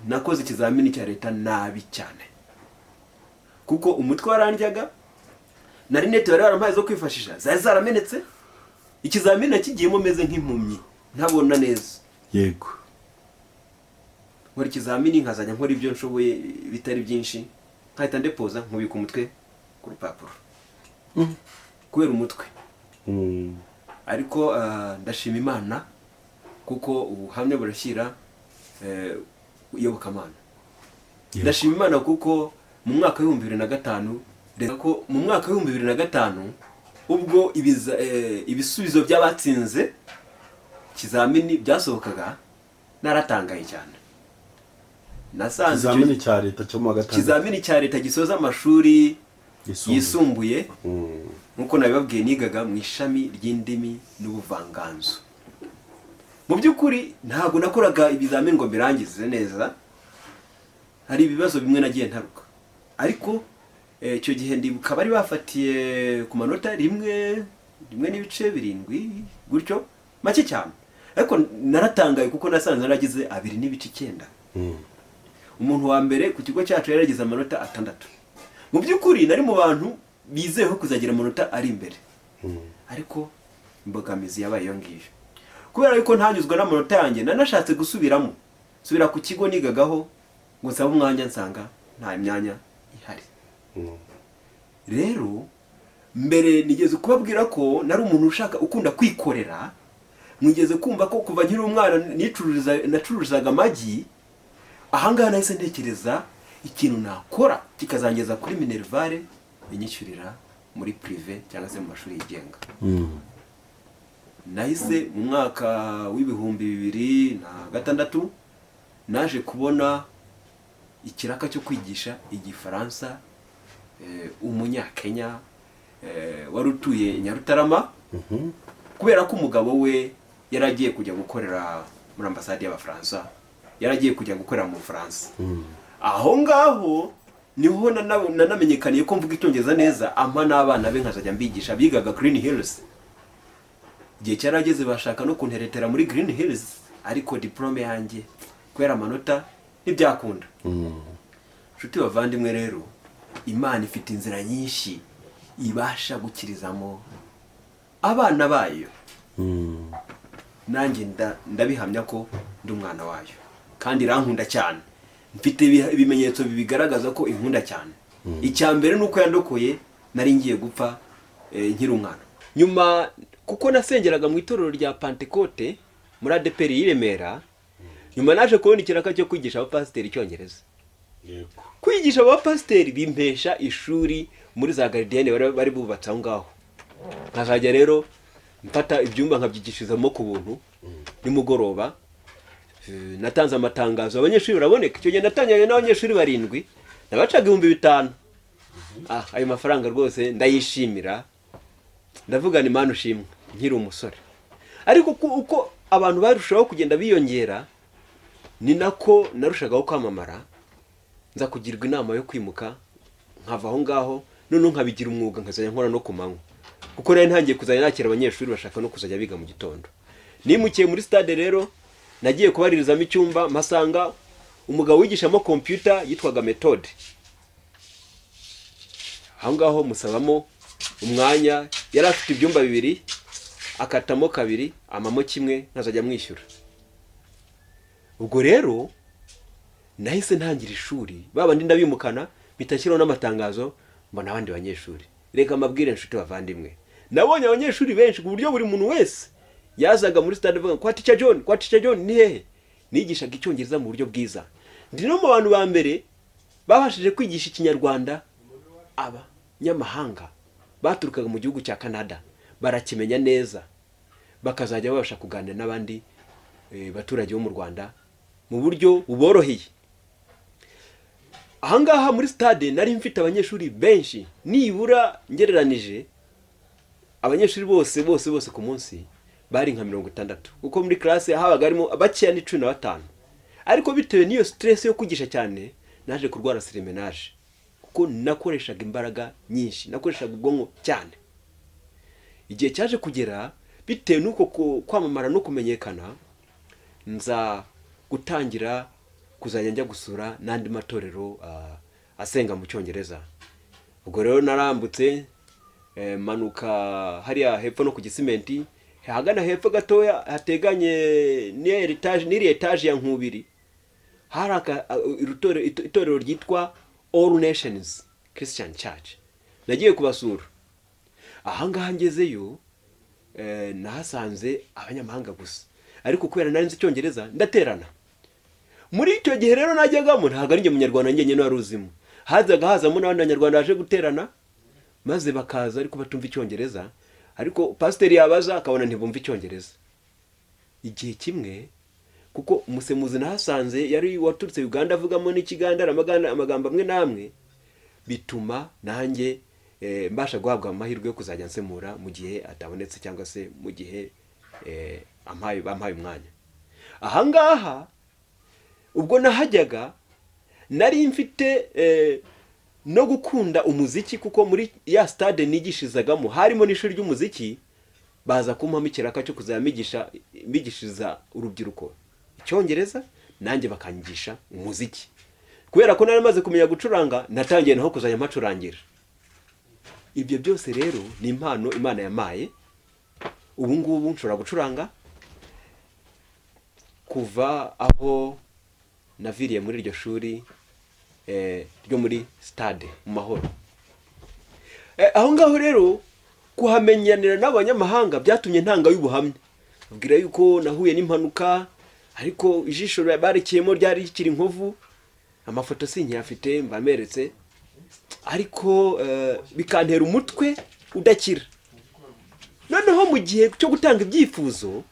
nakoze ikizamini cya leta nabi cyane kuko umutwe warandyaga na rinete bari barampaye zo kwifashisha zari zaramenetse ikizamini nakigiyemo meze nk'impumyi ntabona neza yego nkora ikizamini nkazajya nkora ibyo nshoboye bitari byinshi nkahita ndepoza nkubika umutwe ku rupapuro kubera umutwe ariko ndashima Imana kuko ubuhamya burashyira iyobokamana ndashima Imana kuko mu mwaka wa 2005 reka ko mu mwaka wa 2005 ubwo ibisubizo by'abatsinze kizamini byasohokaga naratangaye cyane nasanze ikizamini cya leta cyo mu gatandatu kizamini cya leta gisoza amashuri yisumbuye nkuko nabibabwiye nigaga mu ishami ry'indimi n'ubuvanganzo mu by'ukuri ntabwo nakoraga ibizamini ngo mbirangize neza hari ibibazo bimwe nagiye ntaruka ariko icyo gihe ndibuka bari bafatiye ku manota rimwe n'ibice 7 gutyo make cyane ariko naratangaye kuko nasanze naragize 2 n'ibice 9 umuntu wa mbere ku kigo cyacu yaragize amanota 6 mu by'ukuri nari mu bantu bizeho kuzagira amanota ari imbere ariko imbogamizi yabaye yo ngiyo kubera yuko ntanyuzwa n'amanota yanjye nanashatse subira ku kigo nigagaho ngo nsaba umwanya nsanga nta myanya ihari rero mbere nigeze kubabwira ko nari umuntu ushaka ukunda kwikorera mwigeze kumva ko kuva nkiri umwana nacururizaga amagi ahangaha nahise ntekereza ikintu nakora kikazangeza kuri minervare inyishyurira muri prive cyangwa se mu mashuri yigenga nahise mu mwaka w'ibihumbi 2006 naje kubona ikiraka cyo kwigisha igifaransa umunyakenya wari utuye Nyarutarama, kubera ko umugabo we yaragiye kujya gukorera muri ambasade y'Abafaransa, yaragiye kujya gukorera mu Bufaransa. Aho ngaho niho nanamenyekaniye ko mvuga icyongereza neza, ampa n'abana be nkazajya mbigisha. Bigaga Green Hills, igihe cyarageze bashaka no kunteretera muri Green Hills, ariko diplome yanjye kubera amanota ntibyakunda. Nshuti bavandimwe rero, Imana ifite inzira nyinshi ibasha gukirizamo abana bayo. Nanjye ndabihamya ko ndi umwana wayo, kandi irankunda cyane. Mfite ibimenyetso bibigaragaza ko inkunda cyane. Icya mbere nuko yandokoye nari ngiye gupfa nkiri umwana. Nyuma kuko nasengeraga mu itorero rya Pentecote muri ADPR y'i Remera, nyuma naje kubona ikiraka cyo kwigisha abapasiteri icyongereza. Kwigisha abapasiteri bimpesha ishuri muri za Gardienne bari bubatse aho ngaho. Nkazajya rero mfata ibyumba nkabyigishirizamo ku buntu. Nimugoroba natanze amatangazo, abanyeshuri baraboneka. Icyo gihe natangiranye n'abanyeshuri 7, nabacaga 5,000. Ayo mafaranga rwose ndayishimira, ndavuga ni Imana ushimwe nkiri umusore. Ariko uko abantu barushaho kugenda biyongera, ni nako narushagaho kwamamara. Nza kugirwa inama yo kwimuka nkava aho ngaho, none nkabigira umwuga, nkazajya nkora no ku manywa. Kuko rero ntangiye kuzajya nakira abanyeshuri bashaka no kuzajya biga mu gitondo. Nimukiye muri stade rero, nagiye kubaririzamo icyumba, mpasanga umugabo wigishamo computer yitwaga Methode. Aho ngaho musabamo umwanya, yari afite ibyumba 2, akatamo 2, amamo 1, nkazajya mwishyura. Ubwo rero nahise ntangira ishuri, babandi ndabimukana, bitashyiraho n'amatangazo, mbona abandi banyeshuri. Reka mabwire nshuti bavandimwe, nabonye abanyeshuri benshi ku buryo buri muntu wese yazaga muri stade avuga kwa Teacher John ni hehe. Nigishaga icyongereza mu buryo bwiza. Ndi no mu bantu ba mbere babashije kwigisha ikinyarwanda abanyamahanga baturukaga mu gihugu cya Canada, barakimenya neza, bakazajya babasha kuganira n'abandi baturage bo mu Rwanda mu buryo buboroheye. Ahangaha muri stade nari mfite abanyeshuri benshi, nibura ngereranije abanyeshuri bose ku munsi bari nka 60, kuko muri classe habaga harimo abakeya ni 15. Ariko bitewe n'iyo stress yo kwigisha cyane, naje kurwara seremenage, kuko nakoreshaga imbaraga nyinshi, nakoreshaga ubwonko cyane. Igihe cyaje kugera, bitewe nuko kwamamara no kumenyekana, nza gutangira kuzajya njya gusura n'andi matorero asenga mu cyongereza. Ubwo rero narambutse manuka hariya hepfo no ku Gisimenti, hagana hepfo gatoya hateganye n'iri etage ya Nkubiri, hari itorero ryitwa All Nations Christian Church. Nagiye kubasura. Ahangaha ngezeyo nahasanze abanyamahanga gusa, ariko kubera nari nzi icyongereza ndaterana. Muri icyo gihe rero najyagamo ntago ari nge munyarwanda ngenye naruzimo, hazamo n'abandi banyarwanda baje guterana, maze bakaza ariko batumva icyongereza, ariko pasiteri yabaza akabona ntibumva icyongereza. Igihe kimwe, kuko umusemuzi nahasanze yari waturutse Uganda avugamo n'ikiganda, amagambo amwe namwe, bituma nanjye mbasha guhabwa amahirwe yo kuzajya nsemura mu gihe atabonetse, cyangwa se mu gihe bampaye umwanya. Ahangaha ubwo nahajyaga nari mfite no gukunda umuziki, kuko muri ya stade nigishizagamo harimo n'ishuri ry'umuziki, baza kumpamo ikiraka cyo kuzamigishiriza urubyiruko icyongereza, nanjye bakanyigisha umuziki. Kubera ko nari maze kumenya gucuranga, natangiye naho kuzajya mpacurangira. Ibyo byose rero ni impano Imana yamaye. Ubu ngubu nshobora gucuranga. Kuva aho naviriye muri iryo shuri ryo muri stade mu Mahoro, aho ngaho rero kuhamenyanira n'abanyamahanga byatumye ntanga y'ubuhamya. Ubwira yuko nahuye n'impanuka, ariko ijisho barekeyemo ryari rikiri inkovu, amafoto sinyafite mbameretse, ariko bikantera umutwe udakira. Noneho mu gihe cyo gutanga ibyifuzo,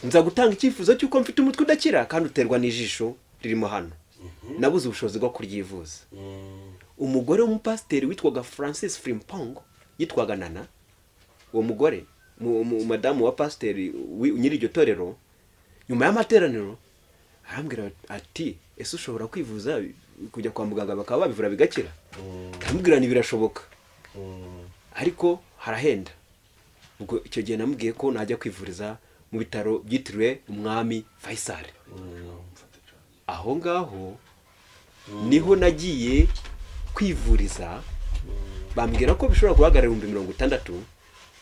nza gutanga icyifuzo cy'uko mfite umutwe udakira kandi uterwa n'ijisho ririmo hano. nabuze ubushobozi bwo kuryivuza. Umugore w'umupasiteri witwaga Francis Frimpong yitwaga Nana, uwo mugore madamu wa pasiteri nyiri iryo torero, nyuma y'amateraniro arambwira ati ese ushobora kwivuza kujya kwa muganga bakaba babivura bigakira? Ndamubwira ni birashoboka, ariko harahenda. Ubwo icyo gihe namubwiye ko najya kwivuriza mu bitaro byitiriwe umwami Faisal. Aho ngaho niho nagiye kwivuriza, bambwira ko bishobora guhagarara 60,000.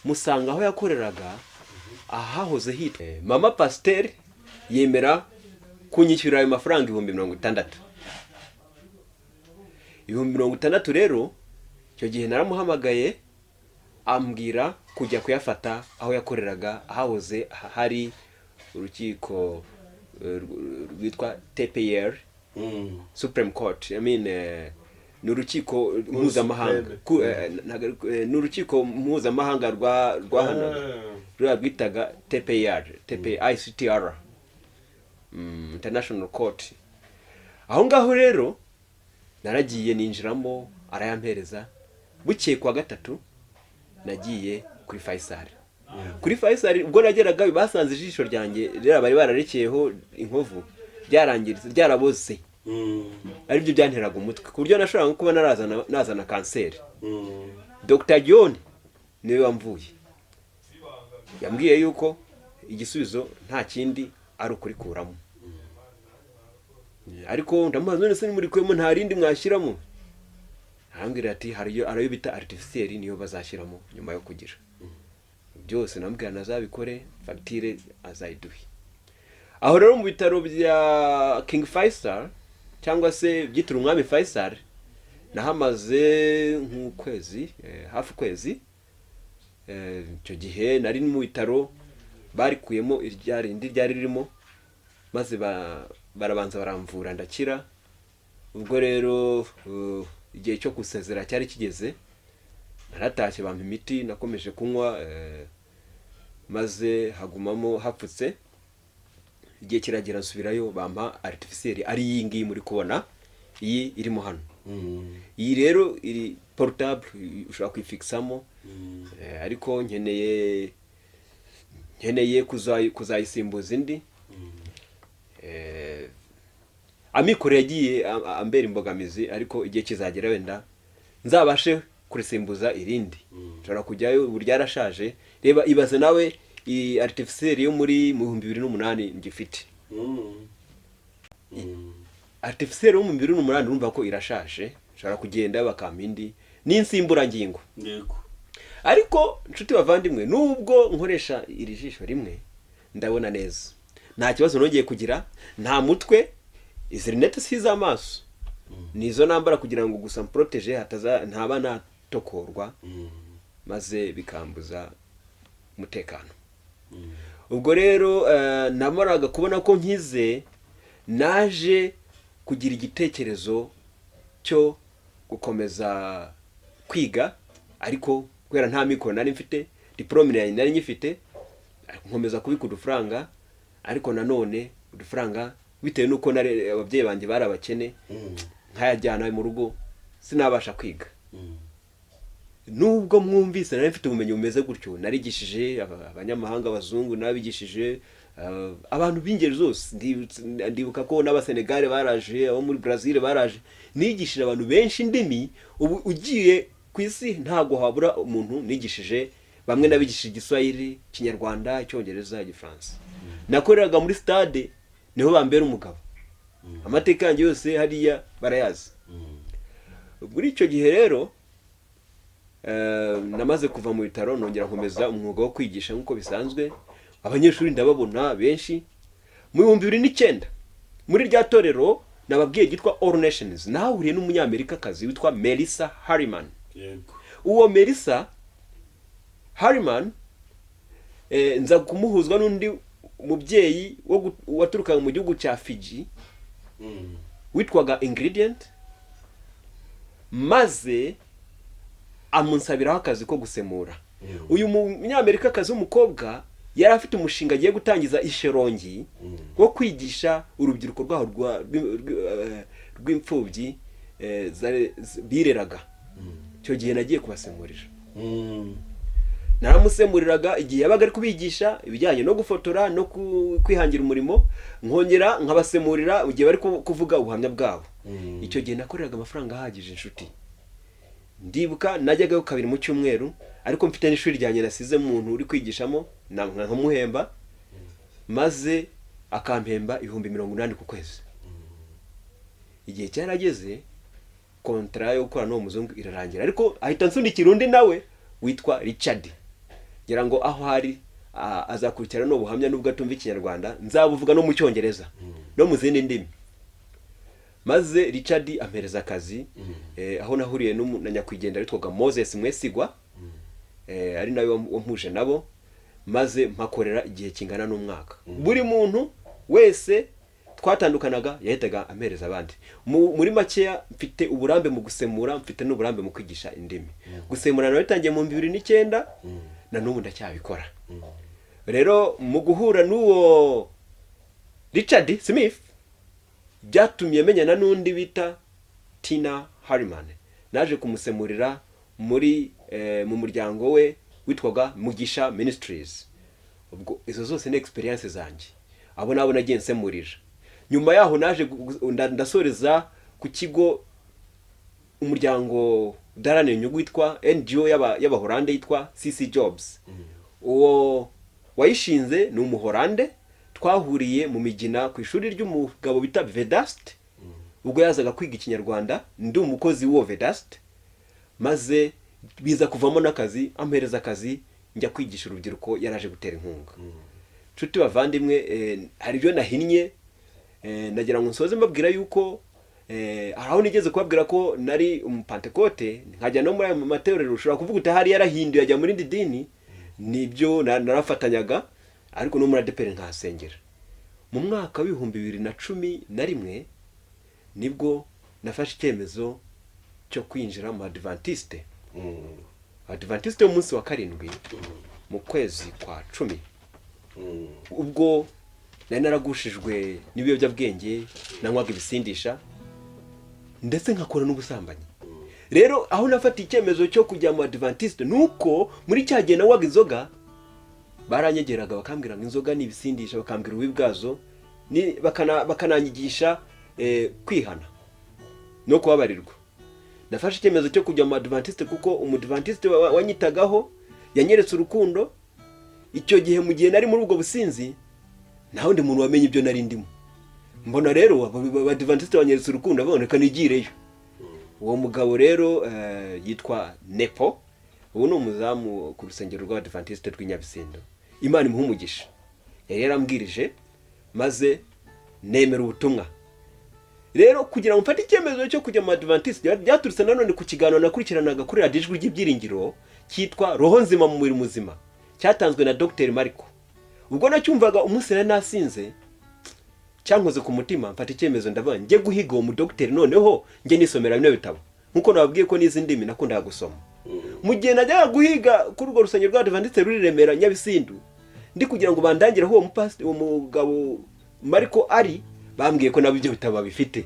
Musanga aho yakoreraga ahahoze hitwa mama pasiteri yemera kunyishyura ayo mafaranga 60,000. 60,000 rero icyo gihe naramuhamagaye ambwira kujya kuyafata aho yakoreraga ahahoze hari urukiko rwitwa TPR, Supreme Court, n'urukiko mpuzamahanga, n'urukiko mpuzamahanga rwa hano rwitaga TPR, ICTR, International Court. Aho ngaho rero naragiye ninjiramo arayampereza. Bukeye kwa gatatu nagiye kuri Faisal. Kuri Faisal ubwo nageraga basanze ijisho ryanjye rero bari bararekeyeho inkovu, byarangiritse, byaraboze. Ari byo byanteraga umutwe ku buryo nashobora kuba nazana kanseri. Dr. John niwe wamvuye, yambwiye yuko igisubizo nta kindi ari ukurikuramo. Ariko ndamubaza none se nimurikwemo nta rindi mwashyiramo? Arambwira ati hariyo bita artificiel niyo bazashyiramo nyuma yo kugira. Byose nambwira nazabikore, fagitire azayiduhe. Aho rero mu bitaro bya King Faisal cyangwa se byitiriwe umwami Faisal nahamaze nk'ukwezi, hafi kwezi. Icyo gihe nari mu bitaro barikuyemo iryarindi ryari ririmo, maze barabanza baramvura ndakira. Ubwo rero igihe cyo gusezera cyari kigeze, naratashye bampa imiti nakomeje kunywa, maze hagumamo hapfutse. Igihe kiragera nsubirayo bampa artificiel ari iyi ngiyi muri kubona, iyi irimo hano. Iyi rero iri portable ushobora kwifixamo, ariko nkeneye kuzayisimbuza indi. Amikoro yagiye ambera imbogamizi, ariko igihe kizagera wenda nzabashe kurisimbuza irindi. Nshobora kujyayo ubu ryarashaje. Reba ibaze nawe iyi artificiel yo muri 2008 ngifite. Artificiel yo mu 2008 urumva ko irashaje, nshobora kugenda bakampa indi n'insimburangingo. Yego. Ariko nshuti bavandimwe, nubwo nkoresha iri jisho rimwe ndabona neza, nta kibazo nongeye kugira, nta mutwe. Izi rinete si iz'amaso, nizo nambara kugira ngo gusa mproteje ntaba natokorwa, maze bikambuza umutekano. Ubwo rero namaraga kubona ko nkize, naje kugira igitekerezo cyo gukomeza kwiga, ariko kubera nta mikoro nari mfite, diplome yanjye nari nyifite, nkomeza kubika udufaranga, ariko nanone udufaranga bitewe nuko ababyeyi banjye bari abakene, nkayajyana mu rugo sinabasha kwiga. Nubwo mwumvise nari mfite ubumenyi bumeze gutyo, narigishije abanyamahanga, abazungu, nabigishije abantu b'ingeri zose. Ndibuka ko n'abasenegale baraje, abo muri Brazil baraje, nigishije abantu benshi indimi. Ubu ugiye ku isi ntago habura umuntu nigishije. Bamwe nabigishije Igiswahili, Kinyarwanda, Icyongereza, Igifaransa. Nakoreraga muri stade, niho bambera umugabo. Amateka yanjye yose hariya barayazi. Muri icyo gihe rero namaze kuva mu bitaro, nongera nkomeza umwuga wo kwigisha nk'uko bisanzwe. Abanyeshuri ndababona benshi. Mu 2009 muri rya torero nababwiye gitwa All Nations, nahuriye n'umunyamerikakazi witwa Melissa Harriman. Yego. Uwo Melissa Harriman nza kumuhuzwa n'undi umubyeyi waturukaga mu gihugu cya Fiji witwaga Ingredient, maze amunsabiraho akazi ko gusemura. Uyu munyamerikakazi w'umukobwa yari afite umushinga agiye gutangiza isherongi wo kwigisha urubyiruko rwaho rw'imfubyi bireraga. Icyo gihe nagiye kubasemurira, naramusemuriraga igihe yabaga ari kubigisha ibijyanye no gufotora no kwihangira umurimo, nkongera nkabasemurira igihe bari kuvuga ubuhamya bwabo. Icyo gihe nakoreraga amafaranga ahagije inshuti. Ndibuka najyagayo 2 mu cyumweru, ariko mfite n'ishuri ryanjye nasize umuntu uri kwigishamo nkamuhemba, maze akampemba 80,000 ku kwezi. Igihe cyarageze kontra yo gukora n'uwo muzungu irarangira, ariko ahita nsunikira undi nawe witwa Richard. Ngira ngo aho hari azakurikirana no buhamya nubwo atumva ikinyarwanda, nzabuvuga no mu cyongereza no mu zindi ndimi. Maze Richard ampereza akazi aho nahuriye na nyakwigendera witwaga Moses Mwesigwa, ari nawe wampuje nabo, maze mpakorera igihe kingana n'umwaka. Buri muntu wese twatandukanaga yahitaga ampereza abandi. Muri makeya mfite uburambe mu gusemura, mfite n'uburambe mu kwigisha indimi. Gusemura nawe tangiye mu 2009 na n'ubu ndacyabikora. Rero mu guhura n'uwo Richard Smith byatumye menyana n'undi bita Tina Harriman. Naje kumusemurira muri mu muryango we witwaga Mugisha Ministries. Ubwo izo zose ni experience zanjye. Abo nabo nagiye nsemurira. Nyuma yaho naje ndasoreza ku kigo umuryango darane nyugu witwa NGO y'abahorande yitwa CC Jobs. Uwo wayishinze ni umuhorande, twahuriye mu Migina ku ishuri ry'umugabo bita Vedast. Ubwo yazaga kwiga ikinyarwanda, ndi umukozi w'uwo Vedast, maze biza kuvamo n'akazi, ampereza akazi njya kwigisha urubyiruko, yaraje gutera inkunga. Nshuti bavandimwe, hari byo nahinnye, nagira ngo nsoze mbabwira yuko aho nigeze kubabwira ko nari umupantekote, nkajya no muri ayo matorero. Ushobora kuvuga uti hari yarahinduye ajya muri dini, nibyo narafatanyaga, ariko no muri ADPR nkasengera. Mu mwaka wa 2011 nibwo nafashe icyemezo cyo kwinjira mu Adventiste. Adventiste umunsi wa 7 mu kwezi kwa 10. Ubwo nari naragushijwe n'ibiyobyabwenge, nanywaga ibisindisha ndetse nkakora n'ubusambanyi. Rero aho nafata icyemezo cyo kujya mu Adventiste nuko muri cyagiye nawaga inzoga, baranyegeraga bakambwira ngo inzoga ni ibisindisha, bakambwira ububi bwazo, bakananyigisha kwihana no kubabarirwa. Nafashe icyemezo cyo kujya mu Adventiste kuko umudventiste wanyitagaho yanyeretse urukundo. Icyo gihe mu gihe nari muri ubwo businzi, naho ndi muntu wamenye ibyo nari ndimo. Mbona rero abadventiste banyeretse urukundo, baboneka nigireyo. Uwo mugabo rero yitwa Nepo, ubu ni umuzamu ku rusengero rw'Abadventiste rw'Inyabisindo. Imana imuha umugisha. Yari yarambwirije, maze nemera ubutumwa. Rero kugira ngo mfate icyemezo cyo kujya mu Adventiste, byaturutse nanone ku kiganiro nakurikiranaga kuri Radio Ijwi ry'Ibyiringiro cyitwa Roho Nzima mu Mubiri Muzima, cyatanzwe na Dr. Mariko. Ubwo nacyumvaga umunsi nasinze, cyankoze ku mutima, mfata icyemezo ndavuga ngiye guhiga uwo mudokiteri, noneho ngiye nisomera bino bitabo. Nkuko nababwiye ko nizi ndimi nakundaga gusoma. Mu gihe najyaga guhiga kuri urwo rusengero rw'Abadventiste ruri Remera Nyabisindu, ndi kugira ngo bandangire aho uwo mugabo Mariko ari, bambwiye ko nabo ibyo bitabo bifite.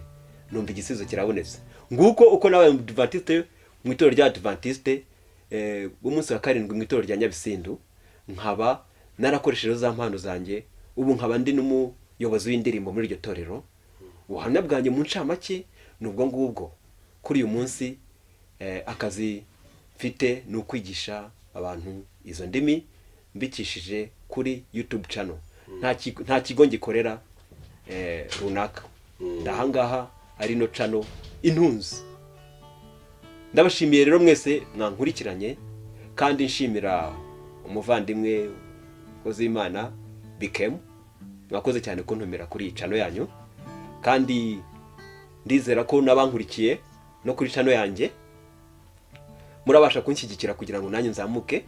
Numva igisubizo kirabonetse. Nguko uko nabaye Adventiste mu itorero rya Adventiste umunsi wa 7 mu itorero rya Nyabisindu, nkaba narakoresheje za mpano zanjye. Ubu nkaba ndi n'umuyobozi w'indirimbo muri iryo torero. Ubuhamya bwanjye mu ncamake nubwo ngubwo. Kuri uyu munsi akazi mfite ni ukwigisha abantu izo ndimi mbikishije kuri YouTube channel. Nta kigo ngikorera runaka. Ndahangaha ari no channel intunzi. Ndabashimiye rero mwese mwankurikiranye, kandi nshimira umuvandimwe Imana Bukubiyemo, mwakoze cyane kuntumira kuri channel yanyu, kandi ndizera ko nabankurikiye no kuri channel yanjye murabasha kunshyigikira kugira ngo nanjye nzamuke.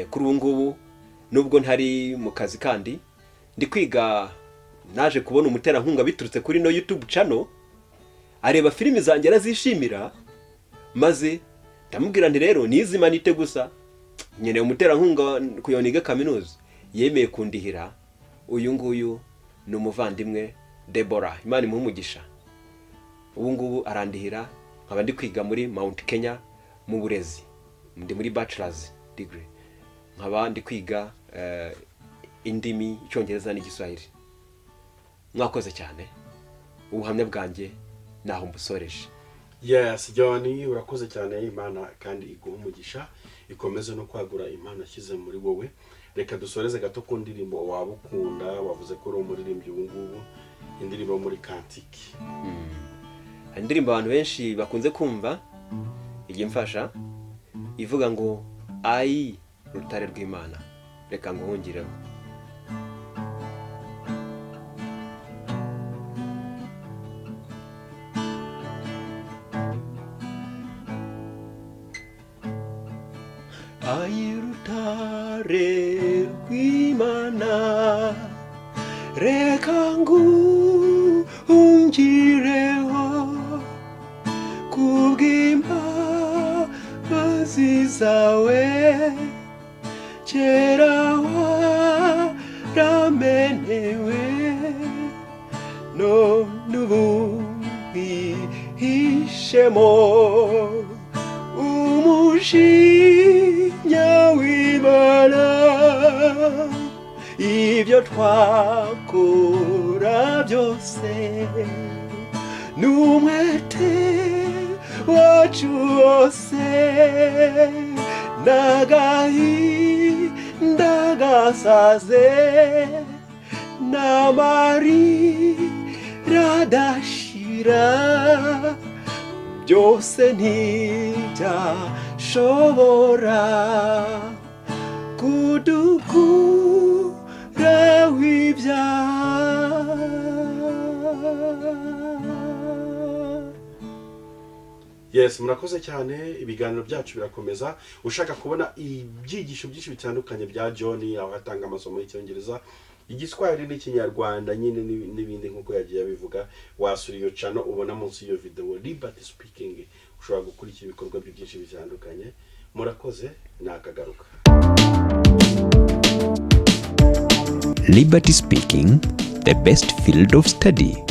Kuri ubu ngubu nubwo ntari mu kazi, kandi ndi kwiga, naje kubona umuterankunga biturutse kuri no YouTube channel, areba filimi zanjye arazishimira, maze ndamubwira nti rero nizimanite gusa, nyene umuterankunga kuyoniga kaminuza, yemeye kundihira. Uyu nguyu ni umuvandimwe Debora, Imana imuhe umugisha. Ubu ngubu arandihira, nkaba ndi kwiga muri Mount Kenya mu burezi, ndi muri bachelor's degree, nkaba ndi kwiga indimi, Icyongereza n'Igiswahili. Mwakoze cyane, ubuhamya bwanjye naho mbusoreje. Yes, John, urakoze cyane. Imana kandi iguha umugisha, ikomeze no kwagura impano ashyize muri wowe. Reka dusoreze gato ku ndirimbo waba ukunda, wavuze ko uri umuririmbyi ubu ngubu, indirimbo muri kantiki. Indirimbo abantu benshi bakunze kumva igihe mfasha ivuga ngo ayi rutare rw'Imana. Reka nguhungireho. Ayi rutare rw'Imana, reka nguhungireho kubw'imbabazi zawe, kera waramenewe, none ubu wihishemo umujinya w'Imana. Ibyo twakora byose n'umwete wacu wose, n'agahinda gasaze, n'amarira adashira, byose ntibyashobora kudukuraho ibyaha. Yes, murakoze cyane. Ibiganiro byacu birakomeza. Ushaka kubona ibyigisho byinshi bitandukanye bya John, aho atanga amasomo y'Icyongereza, Igiswahili n'Ikinyarwanda nyine n'ibindi nkuko yagiye abivuga, wasura iyo channel ubona munsi iyo video Liberty Speaking. Ushobora gukurikira ibikorwa byinshi bitandukanye. Murakoze, nakagaruka. Liberty Speaking, the best field of study.